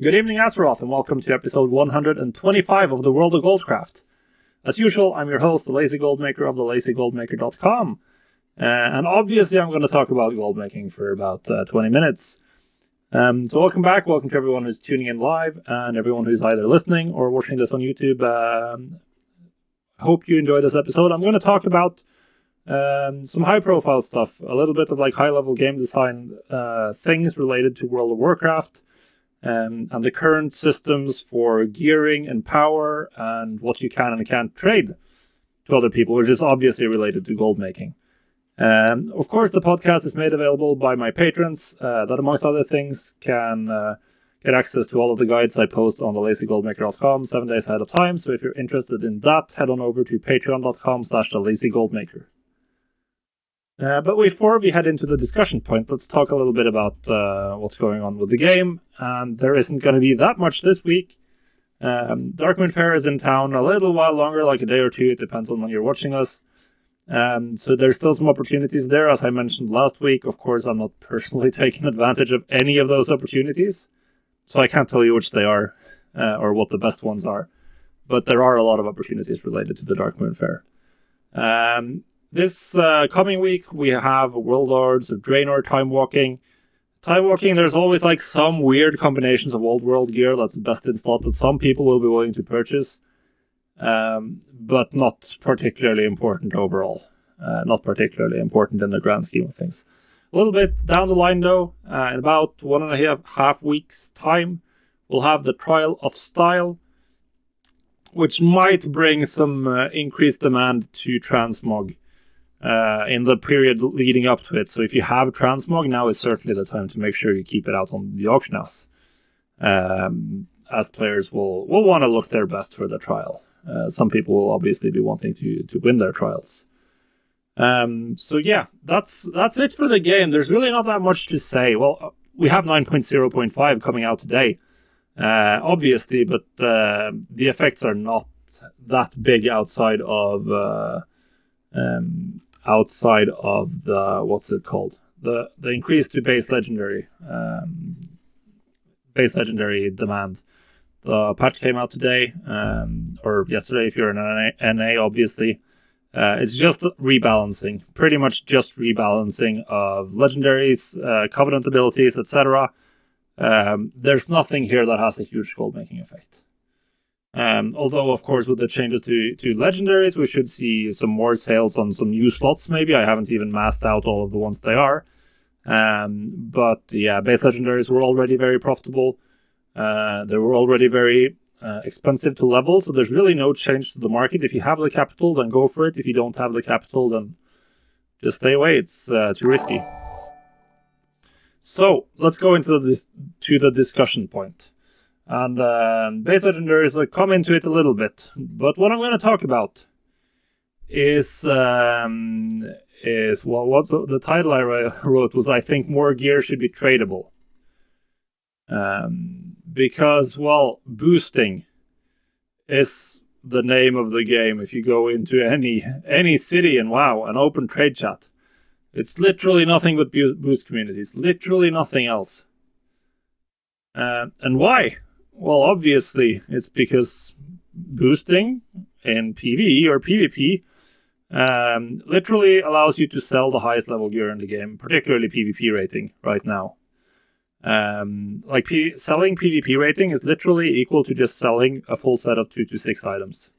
Good evening, Azeroth, and welcome to episode 125 of the World of Goldcraft. As usual, I'm your host, the Lazy Goldmaker of thelazygoldmaker.com. And obviously, I'm going to talk about gold making for about 20 minutes. So welcome back. Welcome to everyone who's tuning in live and everyone who's either listening or watching this on YouTube. Hope you enjoy this episode. I'm going to talk about some high-profile stuff, a little bit of like high-level game design things related to World of Warcraft. And the current systems for gearing and power and what you can and can't trade to other people, which is obviously related to gold making. Of course, the podcast is made available by my patrons that, amongst other things, can get access to all of the guides I post on thelazygoldmaker.com 7 days ahead of time. So if you're interested in that, head on over to patreon.com/thelazygoldmaker. But before we head into the discussion point, let's talk a little bit about what's going on with the game. And there isn't going to be that much this week. Darkmoon Fair is in town a little while longer, like a day or two. It depends on when you're watching us. So there's still some opportunities there, as I mentioned last week. Of course, I'm not personally taking advantage of any of those opportunities. So I can't tell you which they are or what the best ones are. But there are a lot of opportunities related to the Darkmoon Fair. This coming week, we have World Lords of Draenor Time Walking. Time Walking, there's always like some weird combinations of old world gear that's best in slot that some people will be willing to purchase, but not particularly important overall. Not particularly important in the grand scheme of things. A little bit down the line, though, in about 1.5 weeks' time, we'll have the Trial of Style, which might bring some increased demand to transmog. In the period leading up to it. So if you have transmog, now is certainly the time to make sure you keep it out on the auction house. As players will want to look their best for the trial. Some people will obviously be wanting to win their trials. So yeah, that's it for the game. There's really not that much to say. Well, we have 9.0.5 coming out today, obviously, but the effects are not that big outside of the what's it called, the increase to base legendary demand. The patch came out today, or yesterday if you're in an NA, obviously. It's just rebalancing, pretty much just rebalancing of legendaries, covenant abilities, etc. There's nothing here that has a huge gold making effect. Although, of course, with the changes to legendaries, we should see some more sales on some new slots, maybe. I haven't even mathed out all of the ones they are. But yeah, base legendaries were already very profitable. They were already very expensive to level, so there's really no change to the market. If you have the capital, then go for it. If you don't have the capital, then just stay away. It's too risky. So, let's go into the discussion point. And base legendaries come into it a little bit, but what I'm going to talk about is what the title I wrote was, I think more gear should be tradable, because boosting is the name of the game. If you go into any city and WoW, an open trade chat, it's literally nothing but boost communities, literally nothing else. And why? Well, obviously, it's because boosting in PvE or PvP literally allows you to sell the highest level gear in the game, particularly PvP rating right now. Selling PvP rating is literally equal to just selling a full set of 2 to 6 items.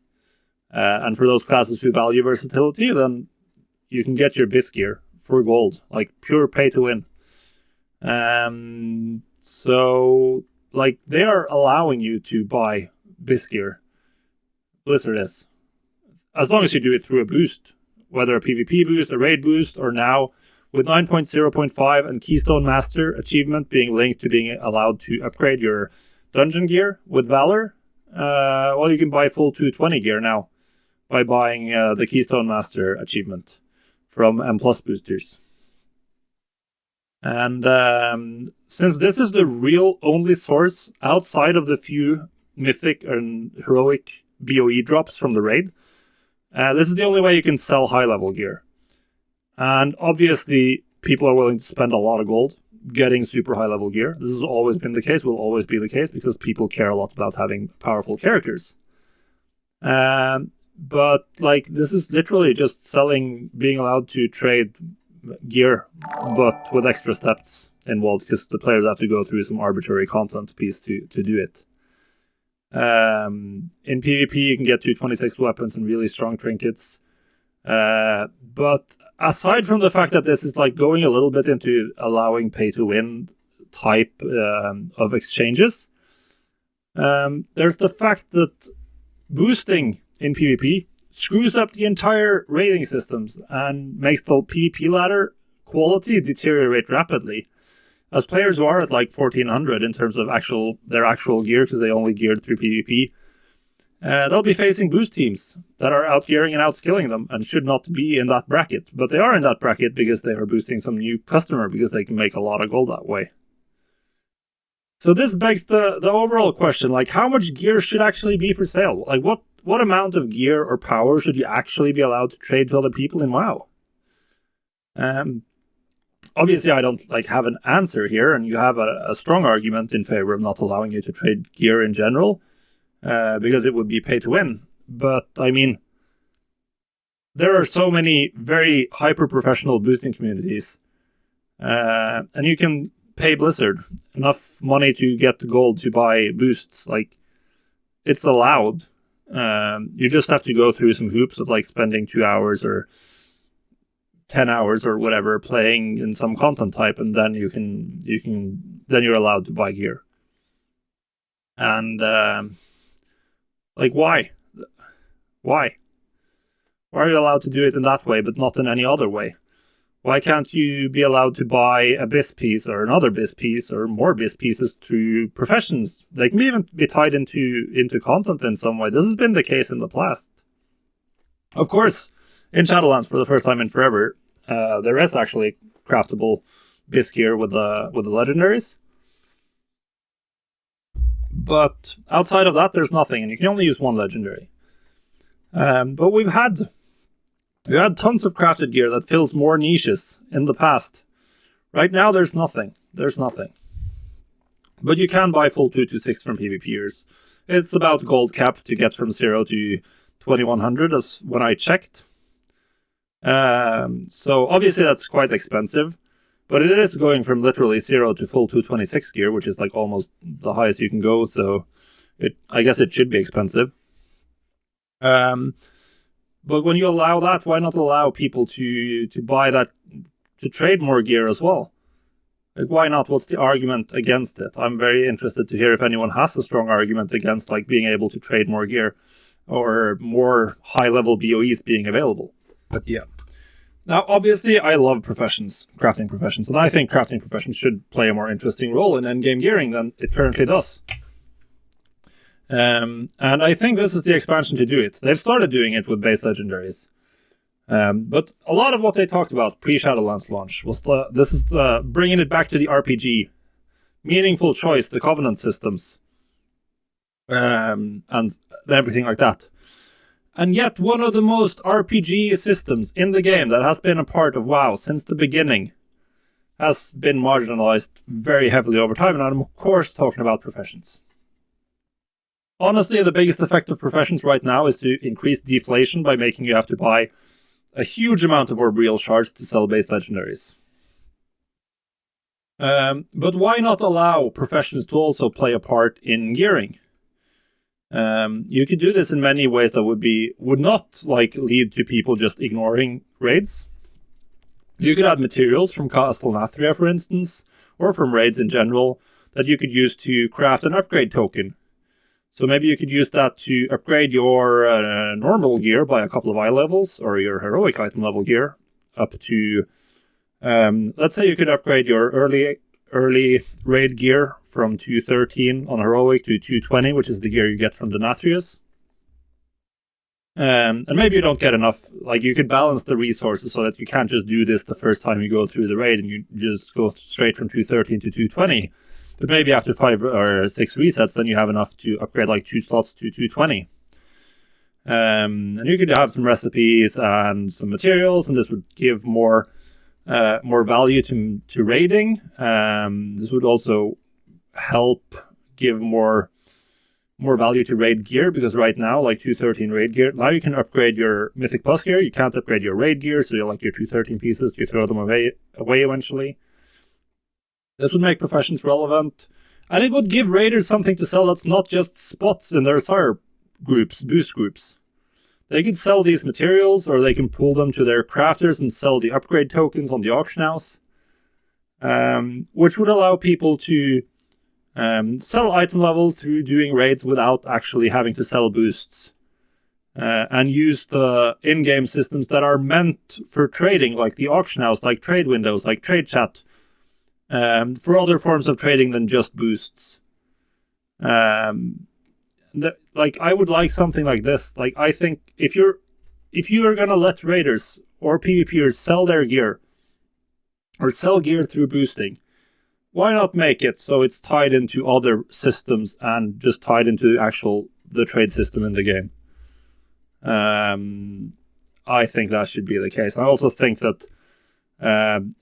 And for those classes who value versatility, then you can get your BIS gear for gold, like pure pay to win. So they are allowing you to buy BIS gear. Blizzard is. As long as you do it through a boost, whether a PvP boost, a raid boost, or now with 9.0.5 and Keystone Master achievement being linked to being allowed to upgrade your dungeon gear with Valor, you can buy full 220 gear now by buying the Keystone Master achievement from M+ boosters. And since this is the real only source outside of the few mythic and heroic BOE drops from the raid, this is the only way you can sell high-level gear. And obviously, people are willing to spend a lot of gold getting super high level gear. This has always been the case, will always be the case, because people care a lot about having powerful characters. But like, this is literally just selling, being allowed to trade gear, but with extra steps involved, because the players have to go through some arbitrary content piece to do it. In PvP, you can get 226 weapons and really strong trinkets. But aside from the fact that this is like going a little bit into allowing pay-to-win type of exchanges, there's the fact that boosting in PvP screws up the entire rating systems and makes the PvP ladder quality deteriorate rapidly. As players who are at like 1400 in terms of their actual gear, because they only geared through PvP, they'll be facing boost teams that are outgearing and outskilling them and should not be in that bracket. But they are in that bracket because they are boosting some new customer, because they can make a lot of gold that way. So this begs the overall question, like, how much gear should actually be for sale? Like, what amount of gear or power should you actually be allowed to trade to other people in WoW? Obviously, I don't like have an answer here, and you have a strong argument in favor of not allowing you to trade gear in general, because it would be pay to win. But I mean, there are so many very hyper-professional boosting communities, and you can pay Blizzard enough money to get the gold to buy boosts. Like, it's allowed. You just have to go through some hoops of like spending 2 hours or 10 hours or whatever playing in some content type, and then then you're allowed to buy gear. And like, why are you allowed to do it in that way but not in any other way? Why can't you be allowed to buy a BIS piece or another BIS piece or more BIS pieces through professions? They can even be tied into content in some way. This has been the case in the past. Of course, in Shadowlands, for the first time in forever, there is actually craftable BIS gear with the legendaries. But outside of that, there's nothing, and you can only use one legendary. But we've had tons of crafted gear that fills more niches in the past. Right now, there's nothing. But you can buy full 226 from PvPers. It's about gold cap to get from 0 to 2100, as when I checked. So obviously that's quite expensive, but it is going from literally 0 to full 226 gear, which is like almost the highest you can go. So I guess it should be expensive. But when you allow that, why not allow people to buy that, to trade more gear as well? Like, why not? What's the argument against it? I'm very interested to hear if anyone has a strong argument against like being able to trade more gear or more high-level BOEs being available. But yeah. Now, obviously, I love crafting professions, and I think crafting professions should play a more interesting role in endgame gearing than it currently does. And I think this is the expansion to do it. They've started doing it with base legendaries. But a lot of what they talked about pre-Shadowlands launch was bringing it back to the RPG, meaningful choice, the Covenant systems, and everything like that. And yet, one of the most RPG systems in the game that has been a part of WoW since the beginning has been marginalized very heavily over time, and I'm of course talking about professions. Honestly, the biggest effect of professions right now is to increase deflation by making you have to buy a huge amount of Orbriel shards to sell base legendaries. But why not allow professions to also play a part in gearing? You could do this in many ways that would not like lead to people just ignoring raids. You could add materials from Castle Nathria, for instance, or from raids in general, that you could use to craft an upgrade token. So maybe you could use that to upgrade your normal gear by a couple of eye levels, or your heroic item level gear up to, let's say you could upgrade your early raid gear from 213 on heroic to 220, which is the gear you get from the Nathrius. And maybe you don't get enough, like you could balance the resources so that you can't just do this the first time you go through the raid and you just go straight from 213 to 220. But maybe after 5 or 6 resets, then you have enough to upgrade like 2 slots to 220. And you could have some recipes and some materials, and this would give more more value to raiding. This would also help give more value to raid gear, because right now, like 213 raid gear, now you can upgrade your Mythic Plus gear. You can't upgrade your raid gear, so you like your 213 pieces, you throw them away eventually. This would make professions relevant, and it would give raiders something to sell that's not just spots in their SAR groups, boost groups. They could sell these materials, or they can pull them to their crafters and sell the upgrade tokens on the auction house, which would allow people to sell item level through doing raids without actually having to sell boosts, and use the in-game systems that are meant for trading, like the auction house, like trade windows, like trade chat, for other forms of trading than just boosts. Like, I would like something like this. Like, I think if you are gonna let raiders or PvPers sell their gear, or sell gear through boosting, why not make it so it's tied into other systems and just tied into the trade system in the game? I think that should be the case. I also think that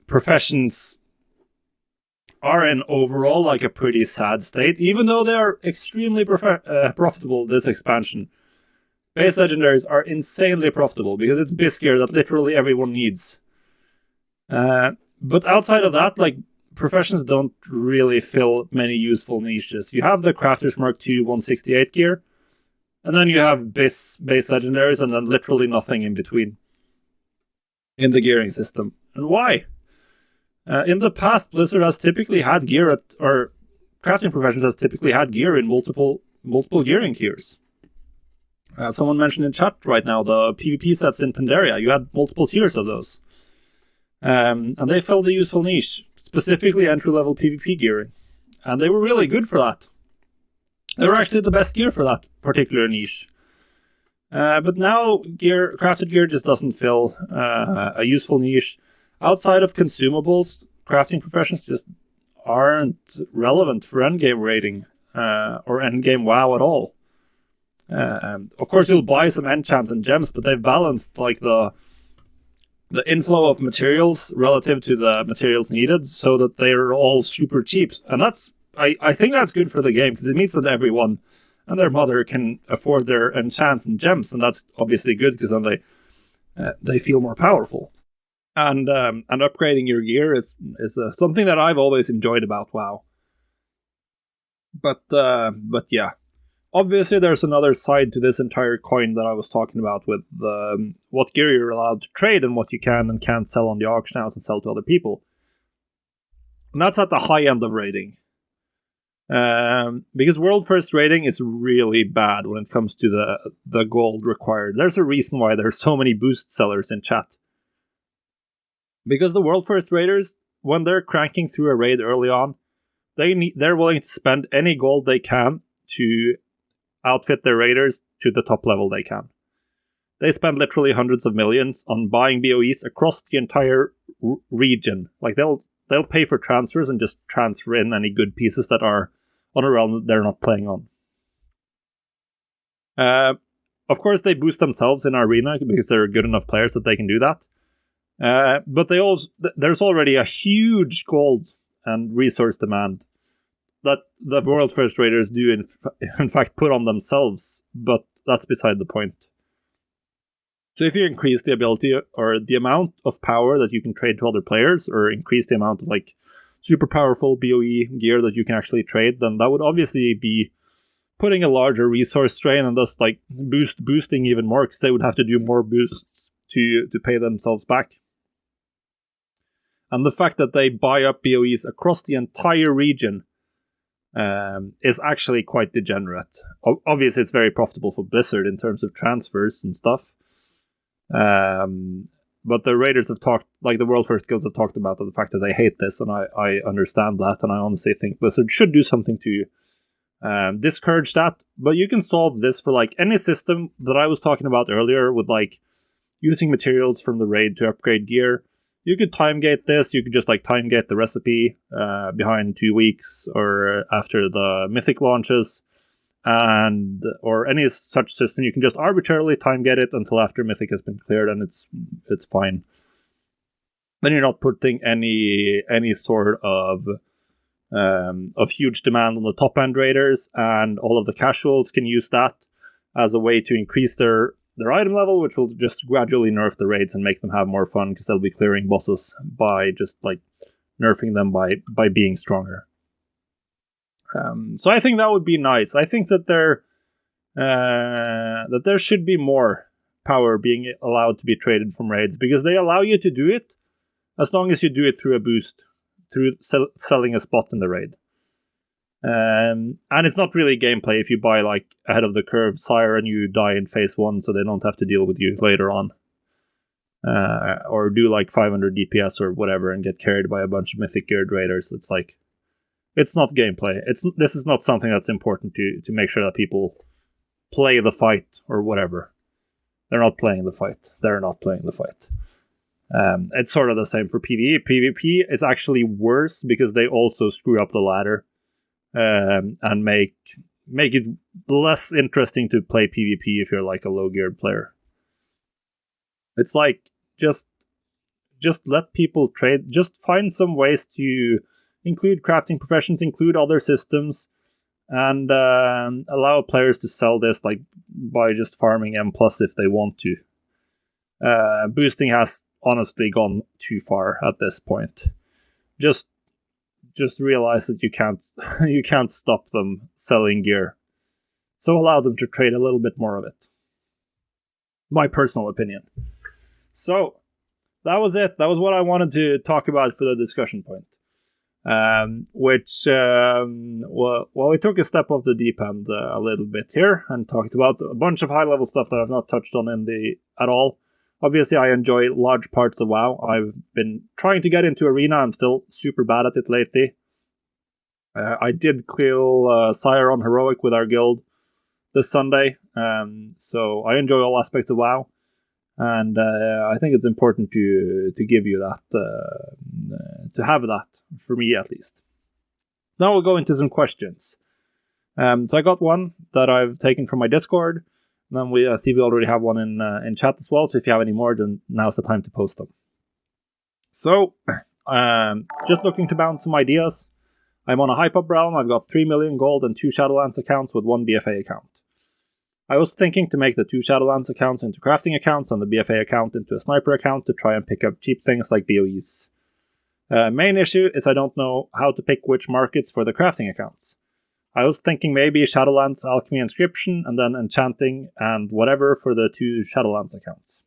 professions are in overall like a pretty sad state, even though they are extremely profitable this expansion. Base legendaries are insanely profitable because it's base gear that literally everyone needs. But outside of that, like, professions don't really fill many useful niches. You have the Crafters Mark II 168 gear, and then you have base legendaries, and then literally nothing in between in the gearing system. And why? In the past, Blizzard has typically had gear or crafting professions has typically had gear in multiple gearing tiers. Someone mentioned in chat right now the PvP sets in Pandaria. You had multiple tiers of those. And they filled a useful niche, specifically entry-level PvP gearing. And they were really good for that. They were actually the best gear for that particular niche. But now crafted gear just doesn't fill a useful niche. Outside of consumables, crafting professions just aren't relevant for endgame raiding or endgame WoW at all. Of course, you'll buy some enchants and gems, but they've balanced like the inflow of materials relative to the materials needed, so that they're all super cheap. And I think that's good for the game, because it means that everyone and their mother can afford their enchants and gems, and that's obviously good because then they feel more powerful. And upgrading your gear is something that I've always enjoyed about WoW. But yeah, obviously there's another side to this entire coin that I was talking about, with what gear you're allowed to trade and what you can and can't sell on the auction house and sell to other people. And that's at the high end of raiding. Because world first raiding is really bad when it comes to the gold required. There's a reason why there's so many boost sellers in chat. Because the world first raiders, when they're cranking through a raid early on, they're willing to spend any gold they can to outfit their raiders to the top level they can. They spend literally hundreds of millions on buying BOEs across the entire region. Like, they'll pay for transfers and just transfer in any good pieces that are on a realm that they're not playing on. Of course, they boost themselves in Arena because they're good enough players that they can do that. But there's already a huge gold and resource demand that the world first raiders do in fact put on themselves, but that's beside the point. So if you increase the ability or the amount of power that you can trade to other players, or increase the amount of like super powerful BOE gear that you can actually trade, then that would obviously be putting a larger resource strain, and thus like boosting even more, because they would have to do more boosts to pay themselves back. And the fact that they buy up BOEs across the entire region is actually quite degenerate. Obviously, it's very profitable for Blizzard in terms of transfers and stuff. But the raiders have talked, like the World First Guilds have talked about the fact that they hate this, and I understand that, and I honestly think Blizzard should do something to discourage that. But you can solve this for like any system that I was talking about earlier, with like using materials from the raid to upgrade gear. You could time gate this. You could just like time gate the recipe behind 2 weeks or after the Mythic launches, or any such system. You can just arbitrarily time gate it until after Mythic has been cleared, and it's fine. then you're not putting any sort of huge demand on the top end raiders, and all of the casuals can use that as a way to increase their item level, which will just gradually nerf the raids and make them have more fun because they'll be clearing bosses by just like nerfing them by being stronger. So I think that would be nice. I think that there should be more power being allowed to be traded from raids, because they allow you to do it as long as you do it through a boost, through selling a spot in the raid. And it's not really gameplay if you buy like ahead of the curve Sire and you die in phase 1, so they don't have to deal with you later on. Or do like 500 DPS or whatever and get carried by a bunch of mythic geared raiders. It's like, it's not gameplay. This is not something that's important to make sure that people play the fight or whatever. They're not playing the fight. They're not playing the fight. It's sort of the same for PvE. PvP is actually worse because they also screw up the ladder and make it less interesting to play PvP if you're like a low geared player. It's like just let people trade. Just find some ways to include crafting professions, include other systems, and allow players to sell this like by just farming M+ if they want to. Boosting has honestly gone too far at this point. Just realize that you can't stop them selling gear. So allow them to trade a little bit more of it. My personal opinion. So that was it. That was what I wanted to talk about for the discussion point. We took a step off the deep end a little bit here and talked about a bunch of high level stuff that I've not touched on at all. Obviously, I enjoy large parts of WoW. I've been trying to get into Arena. I'm still super bad at it lately. I did kill Sire on Heroic with our guild this Sunday. So I enjoy all aspects of WoW. And I think it's important to give you that, to have that, for me at least. Now we'll go into some questions. So I got one that I've taken from my Discord. And then I see we already have one in chat as well. So if you have any more, then now's the time to post them. So, just looking to bounce some ideas. I'm on a hype-up realm. I've got 3 million gold and 2 Shadowlands accounts with 1 BFA account. I was thinking to make the 2 Shadowlands accounts into crafting accounts and the BFA account into a sniper account to try and pick up cheap things like BOEs. Main issue is I don't know how to pick which markets for the crafting accounts. I was thinking maybe Shadowlands, Alchemy, Inscription, and then Enchanting and whatever for the 2 Shadowlands accounts.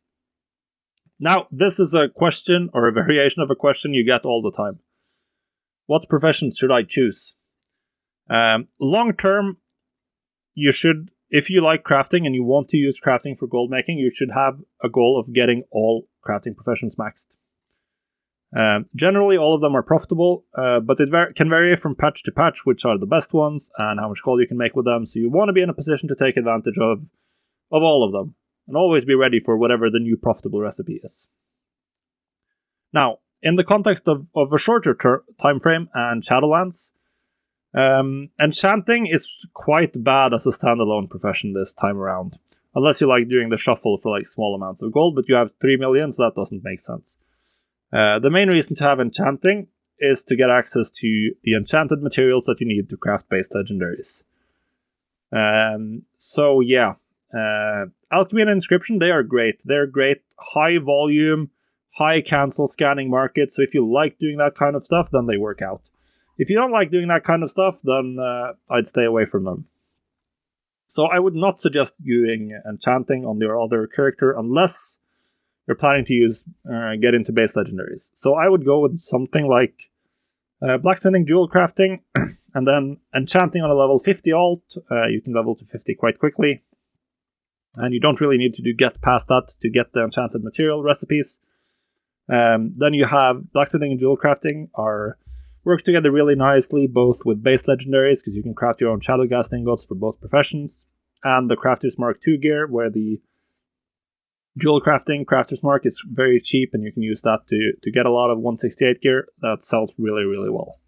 Now, this is a question, or a variation of a question you get all the time. What professions should I choose? Long term, you should, if you like crafting and you want to use crafting for gold making, you should have a goal of getting all crafting professions maxed. Generally, all of them are profitable, but it can vary from patch to patch which are the best ones and how much gold you can make with them. So you want to be in a position to take advantage of all of them and always be ready for whatever the new profitable recipe is. Now, in the context of a shorter time frame and Shadowlands, Enchanting is quite bad as a standalone profession this time around, unless you like doing the shuffle for like small amounts of gold, but you have 3 million, so that doesn't make sense. The main reason to have Enchanting is to get access to the enchanted materials that you need to craft base legendaries. So yeah, Alchemy and Inscription, they are great. They're great, high volume, high cancel scanning market. So if you like doing that kind of stuff, then they work out. If you don't like doing that kind of stuff, then I'd stay away from them. So I would not suggest doing Enchanting on your other character unless you're planning to get into base legendaries. So I would go with something like blacksmithing, jewel crafting, and then enchanting on a level 50 alt. You can level to 50 quite quickly. And you don't really need to get past that to get the enchanted material recipes. Then you have blacksmithing and jewel crafting work together really nicely, both with base legendaries, because you can craft your own Shadowghast ingots for both professions, and the Crafter's Mark II gear, where the jewel crafting Crafter's Mark is very cheap, and you can use that to get a lot of 168 gear that sells really, really well.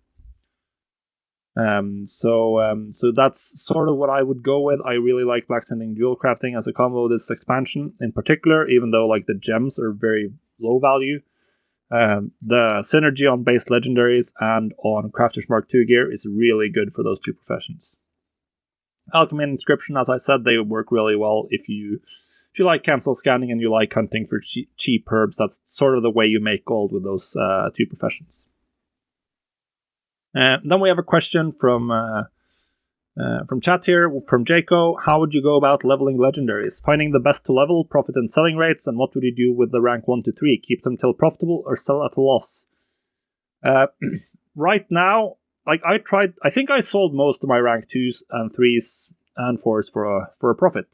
So that's sort of what I would go with. I really like blacksmithing and jewel crafting as a combo this expansion in particular, even though like the gems are very low value. The synergy on base legendaries and on Crafter's Mark II gear is really good for those two professions. Alchemy and Inscription, as I said, they work really well if you like cancel scanning and you like hunting for cheap herbs. That's sort of the way you make gold with those two professions. Then we have a question from chat here, from Jaco. How would you go about leveling legendaries? Finding the best to level, profit and selling rates, and what would you do with the rank 1 to 3? Keep them till profitable or sell at a loss? Right now, like I think I sold most of my rank 2s and 3s and 4s for a profit.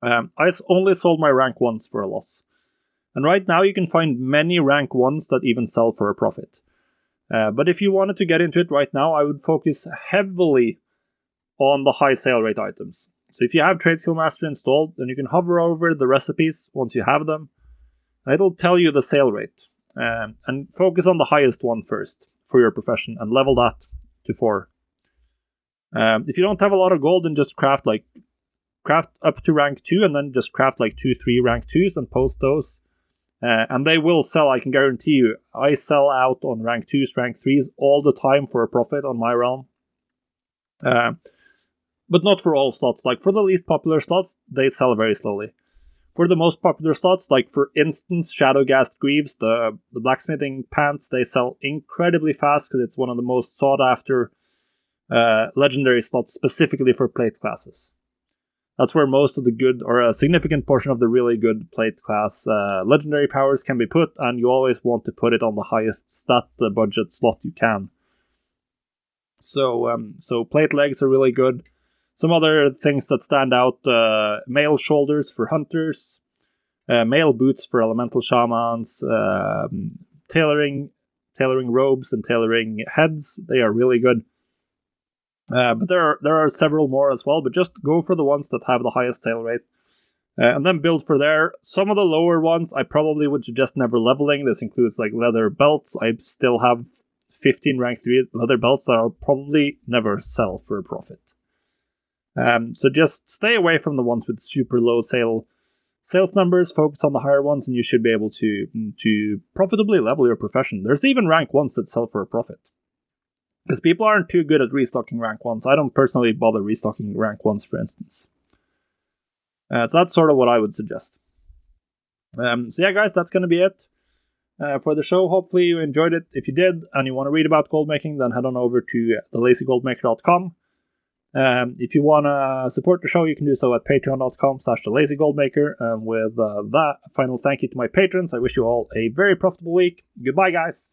I only sold my rank 1s for a loss. And right now you can find many rank 1s that even sell for a profit. But if you wanted to get into it right now, I would focus heavily on the high sale rate items. So if you have Trade Skill Master installed, then you can hover over the recipes once you have them, and it'll tell you the sale rate. And focus on the highest one first for your profession and level that to 4. If you don't have a lot of gold, then just craft up to rank 2 and then just craft like 2-3 rank 2s and post those. And they will sell, I can guarantee you. I sell out on rank 2s, rank 3s all the time for a profit on my realm. But not for all slots. Like for the least popular slots, they sell very slowly. For the most popular slots, like for instance, Shadowghast Greaves, the blacksmithing pants, they sell incredibly fast because it's one of the most sought after legendary slots specifically for plate classes. That's where most of the good, or a significant portion of the really good plate class legendary powers can be put, and you always want to put it on the highest stat budget slot you can. So plate legs are really good. Some other things that stand out, mail shoulders for hunters, mail boots for elemental shamans, tailoring robes and tailoring heads, they are really good. But there are several more as well, but just go for the ones that have the highest sale rate. And then build for there. Some of the lower ones I probably would suggest never leveling. This includes like leather belts. I still have 15 rank 3 leather belts that I'll probably never sell for a profit. So just stay away from the ones with super low sales numbers. Focus on the higher ones, and you should be able to profitably level your profession. There's even rank 1s that sell for a profit. Because people aren't too good at restocking rank 1s. I don't personally bother restocking rank 1s, for instance. So that's sort of what I would suggest. So yeah, guys, that's going to be it for the show. Hopefully you enjoyed it. If you did, and you want to read about gold making, then head on over to thelazygoldmaker.com. If you want to support the show, you can do so at patreon.com/thelazygoldmaker. With that, final thank you to my patrons. I wish you all a very profitable week. Goodbye, guys.